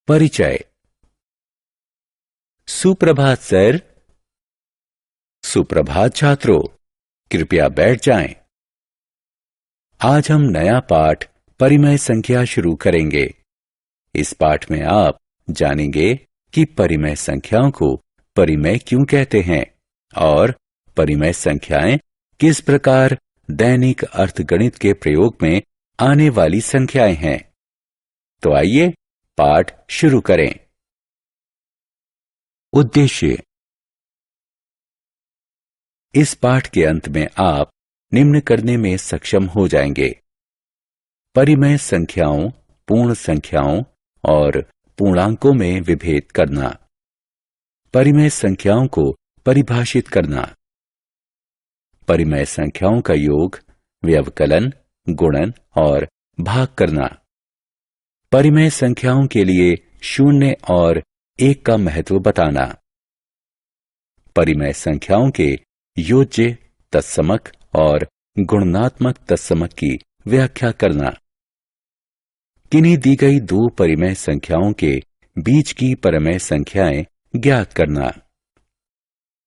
परिचय। सुप्रभात सर। सुप्रभात छात्रों, कृपया बैठ जाएं। आज हम नया पाठ परिमेय संख्या शुरू करेंगे। इस पाठ में आप जानेंगे कि परिमेय संख्याओं को परिमेय क्यों कहते हैं और परिमेय संख्याएं किस प्रकार दैनिक अर्थगणित के प्रयोग में आने वाली संख्याएं हैं। तो आइए पाठ शुरू करें। उद्देश्य। इस पाठ के अंत में आप निम्न करने में सक्षम हो जाएंगे: परिमेय संख्याओं, पूर्ण संख्याओं और पूर्णांकों में विभेद करना, परिमेय संख्याओं को परिभाषित करना, परिमेय संख्याओं का योग, व्यवकलन, गुणन और भाग करना, परिमेय संख्याओं के लिए शून्य और एक का महत्व बताना, परिमेय संख्याओं के योज्य, तत्समक और गुणनात्मक तत्समक की व्याख्या करना, किन्हीं दी गई दो परिमेय संख्याओं के बीच की परिमेय संख्याएं ज्ञात करना।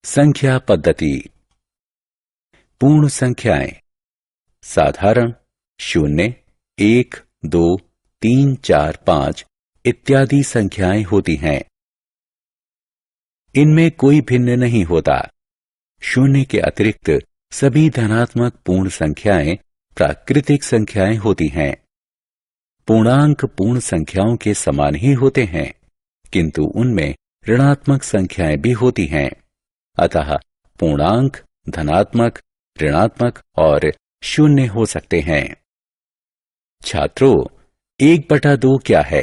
संख्या पद्धति। पूर्ण संख्याएं साधारण, शून्य, 1, 2, 3, 4, 5 इत्यादि संख्याएं होती हैं। इनमें कोई भिन्न नहीं होता। शून्य के अतिरिक्त सभी धनात्मक पूर्ण संख्याएं प्राकृतिक संख्याएं होती हैं। पूर्णांक पूर्ण संख्याओं के समान ही होते हैं, किंतु उनमें ऋणात्मक संख्याएं भी होती हैं। अतः पूर्णांक धनात्मक, ऋणात्मक और शून्य हो सकते हैं। छात्रों, 1/2 क्या है?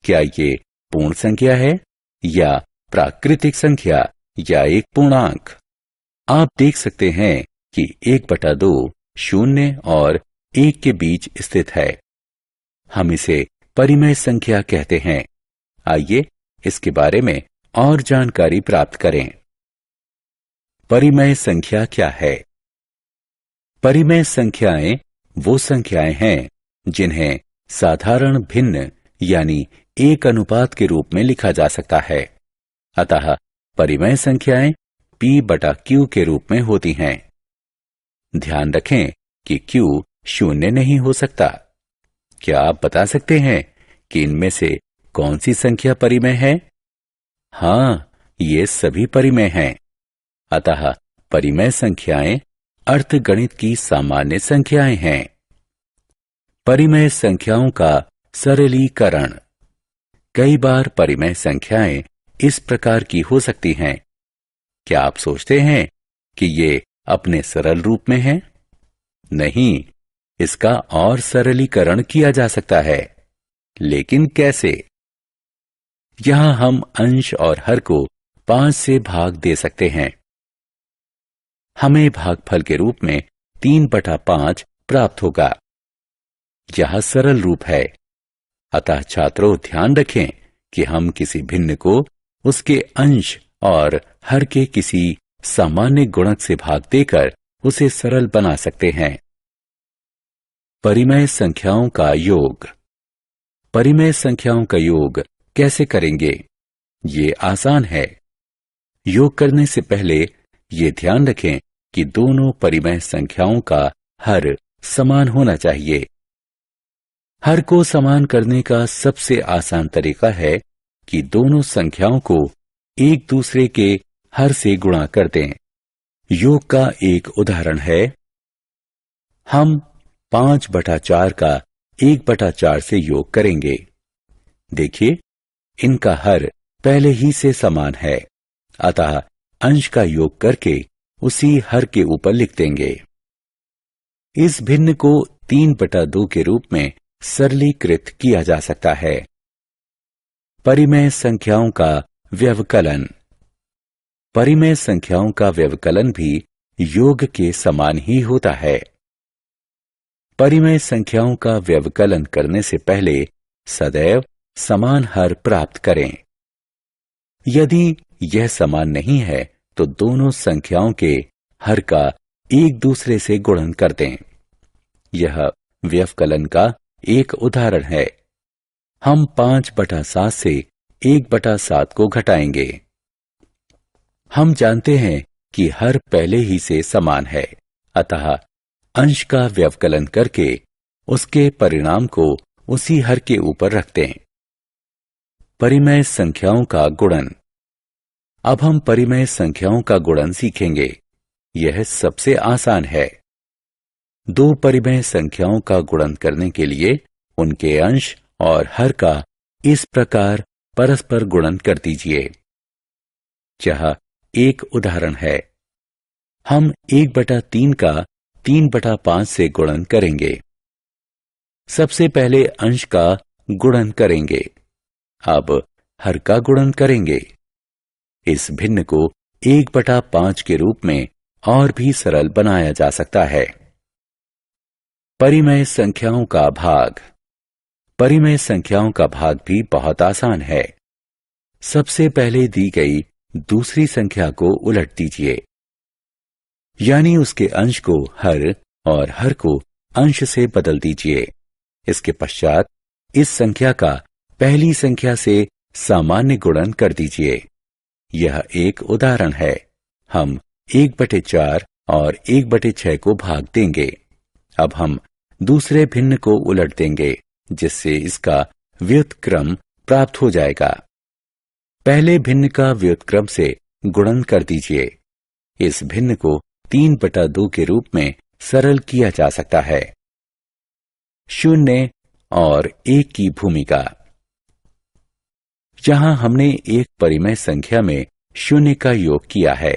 क्या ये पूर्ण संख्या है या प्राकृतिक संख्या या एक पूर्णांक? आप देख सकते हैं कि 1/2 शून्य और 1 के बीच स्थित है। हम इसे परिमेय संख्या कहते हैं। आइए इसके बारे में और जानकारी प्राप्त करें। परिमेय संख्या क्या है? परिमेय संख्याएं वो संख्याएं हैं जिन्हें साधारण भिन्न यानी एक अनुपात के रूप में लिखा जा सकता है। अतः परिमेय संख्याएं P/Q के रूप में होती हैं। ध्यान रखें कि Q शून्य नहीं हो सकता। क्या आप बता सकते हैं कि इनमें से कौन सी संख्या परिमेय है? हाँ, ये सभी परिमेय हैं। अतः परिमेय संख्याएं अर्थगणित की सामान्य संख्याएं हैं। परिमेय संख्याओं का सरलीकरण। कई बार परिमेय संख्याएं इस प्रकार की हो सकती हैं। क्या आप सोचते हैं कि ये अपने सरल रूप में हैं? नहीं, इसका और सरलीकरण किया जा सकता है। लेकिन कैसे? यहां हम अंश और हर को 5 से भाग दे सकते हैं। हमें भागफल के रूप में 3/5 प्राप्त होगा। यह सरल रूप है। अतः छात्रों, ध्यान रखें कि हम किसी भिन्न को उसके अंश और हर के किसी सामान्य गुणक से भाग देकर उसे सरल बना सकते हैं। परिमेय संख्याओं का योग। परिमेय संख्याओं का योग कैसे करेंगे? ये आसान है। योग करने से पहले ये ध्यान रखें कि दोनों परिमेय संख्याओं का हर समान होना चाहिए। हर को समान करने का सबसे आसान तरीका है कि दोनों संख्याओं को एक दूसरे के हर से गुणा कर दें। योग का एक उदाहरण है, हम 5/4 का 1/4 से योग करेंगे। देखिए, इनका हर पहले ही से समान है। अतः अंश का योग करके उसी हर के ऊपर लिख देंगे। इस भिन्न को 3/2 के रूप में सरलीकृत किया जा सकता है। परिमेय संख्याओं का व्यवकलन। परिमेय संख्याओं का व्यवकलन भी योग के समान ही होता है। परिमेय संख्याओं का व्यवकलन करने से पहले सदैव समान हर प्राप्त करें। यदि यह समान नहीं है तो दोनों संख्याओं के हर का एक दूसरे से गुणन कर दें। यह व्यवकलन का एक उदाहरण है। हम 5/7 से 1/7 को घटाएंगे। हम जानते हैं कि हर पहले ही से समान है, अतः अंश का व्यवकलन करके उसके परिणाम को उसी हर के ऊपर रखते हैं। परिमेय संख्याओं का गुणन। अब हम परिमेय संख्याओं का गुणन सीखेंगे। यह सबसे आसान है। दो परिमेय संख्याओं का गुणन करने के लिए उनके अंश और हर का इस प्रकार परस्पर गुणन कर दीजिए। यह एक उदाहरण है। हम 1/3 का 3/5 से गुणन करेंगे। सबसे पहले अंश का गुणन करेंगे, अब हर का गुणन करेंगे। इस भिन्न को 1/5 के रूप में और भी सरल बनाया जा सकता है। परिमेय संख्याओं का भाग। परिमेय संख्याओं का भाग भी बहुत आसान है। सबसे पहले दी गई दूसरी संख्या को उलट दीजिए, यानी उसके अंश को हर और हर को अंश से बदल दीजिए। इसके पश्चात इस संख्या का पहली संख्या से सामान्य गुणन कर दीजिए। यह एक उदाहरण है। हम 1/4 और 1/6 को भाग देंगे। अब हम दूसरे भिन्न को उलट देंगे, जिससे इसका व्युत्क्रम प्राप्त हो जाएगा। पहले भिन्न का व्युत्क्रम से गुणन कर दीजिए। इस भिन्न को 3/2 के रूप में सरल किया जा सकता है। 0 और 1 की भूमिका। यहां हमने एक परिमेय संख्या में 0 का योग किया है।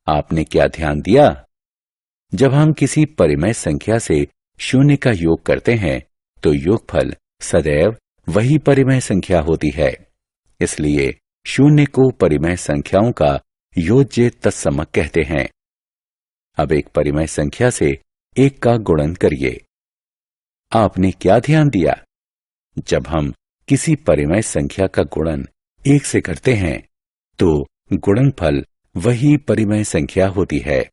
आपने क्या ध्यान दिया? जब हम किसी परिमेय संख्या से 0 का योग करते हैं तो योगफल सदैव वही परिमेय संख्या होती है। इसलिए 0 को परिमेय संख्याओं का योज्य तत्समक कहते हैं। अब एक परिमेय संख्या से 1 का गुणन करिए। आपने क्या ध्यान दिया? जब हम किसी परिमेय संख्या का गुणन 1 से करते हैं तो गुणनफल वही परिमेय संख्या होती है।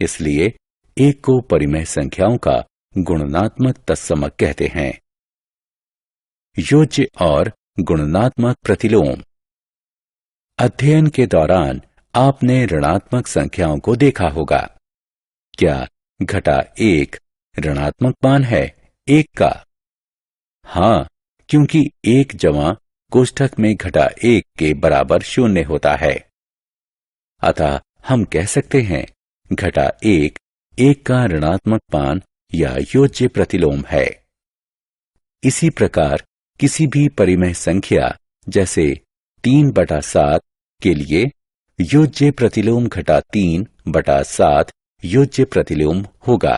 इसलिए 1 को परिमेय संख्याओं का गुणनात्मक तत्समक कहते हैं। योज्य और गुणनात्मक प्रतिलोम। अध्ययन के दौरान आपने ऋणात्मक संख्याओं को देखा होगा। क्या घटा 1 ऋणात्मक मान है 1 का? हाँ, क्योंकि 1 जमा कोष्ठक में घटा 1 के बराबर 0 होता है। अतः हम कह सकते हैं घटा 1 1 का ऋणात्मक मान या योज्य प्रतिलोम है। इसी प्रकार किसी भी परिमेय संख्या जैसे 3/7 के लिए योज्य प्रतिलोम घटा 3/7 योज्य प्रतिलोम होगा।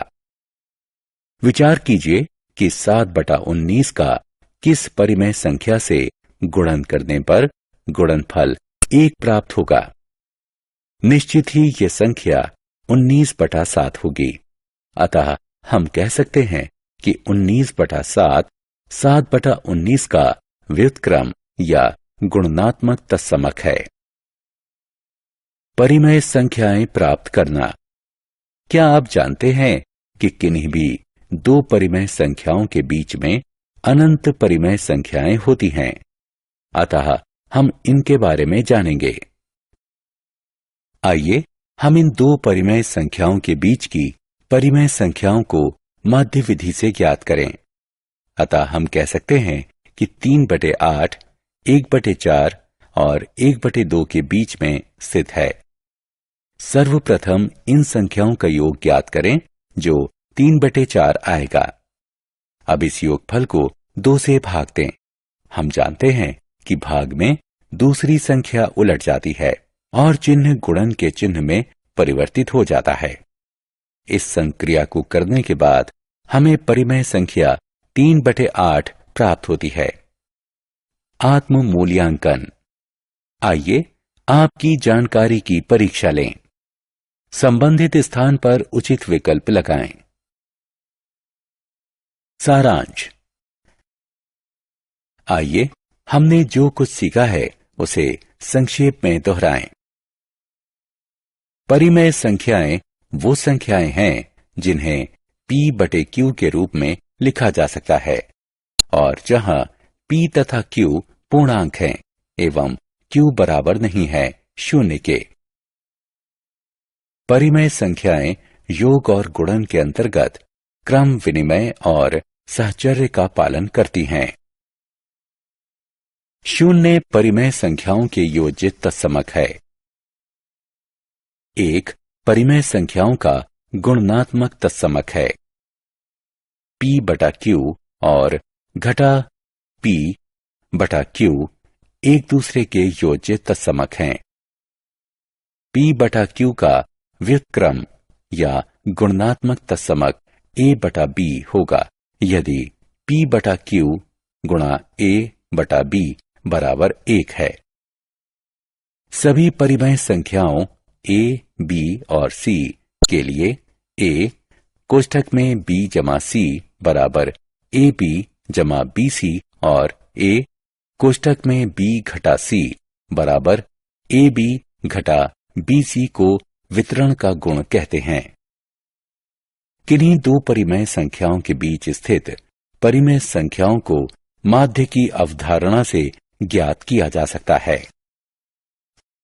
विचार कीजिए कि 7/19 का किस परिमेय संख्या से गुणन करने पर गुणनफल 1 प्राप्त होगा। निश्चित ही यह संख्या 19/7 होगी। अतः हम कह सकते हैं कि 19/7 7/19 का व्युत्क्रम या गुणनात्मक तत्समक है। परिमेय संख्याएं प्राप्त करना। क्या आप जानते हैं कि किन्हीं भी दो परिमेय संख्याओं के बीच में अनंत परिमेय संख्याएं होती हैं? अतः हम इनके बारे में जानेंगे। आइए हम इन दो परिमेय संख्याओं के बीच की परिमेय संख्याओं को माध्य विधि से ज्ञात करें। अतः हम कह सकते हैं कि 3/8 1/4 और 1/2 के बीच में स्थित है। सर्वप्रथम इन संख्याओं का योग ज्ञात करें जो 3/4 आएगा। अब इस योगफल को 2 से भाग दें। हम जानते हैं कि भाग में दूसरी संख्या उलट जाती है और चिन्ह गुणन के चिन्ह में परिवर्तित हो जाता है। इस संक्रिया को करने के बाद हमें परिमेय संख्या 3/8 प्राप्त होती है। आत्म मूल्यांकन। आइए आपकी जानकारी की परीक्षा लें। संबंधित स्थान पर उचित विकल्प लगाएं। सारांश। आइए हमने जो कुछ सीखा है उसे संक्षेप में दोहराएं। परिमेय संख्याएं वो संख्याएं हैं जिन्हें p/q के रूप में लिखा जा सकता है और जहां p तथा q पूर्णांक हैं एवं q बराबर नहीं है 0 के। परिमेय संख्याएं योग और गुणन के अंतर्गत क्रम विनिमय और सहचर्य का पालन करती हैं। 0 परिमेय संख्याओं के योज्य तत्समक है। 1 परिमेय संख्याओं का गुणनात्मक तत्समक है। p बटा q और घटा p बटा q एक दूसरे के योज्य तत्समक हैं। p बटा q का व्युत्क्रम या गुणनात्मक तत्समक a बटा b होगा यदि p बटा q गुणा a बटा b बराबर 1 है। सभी परिमेय संख्याओं a, b और c के लिए a कोष्ठक में b जमा c बराबर ab जमा bc और a कोष्ठक में b घटा c बराबर ab घटा bc को वितरण का गुण कहते हैं। किन्हीं दो परिमेय संख्याओं के बीच स्थित परिमेय संख्याओं को माध्य की अवधारणा से ज्ञात किया जा सकता है।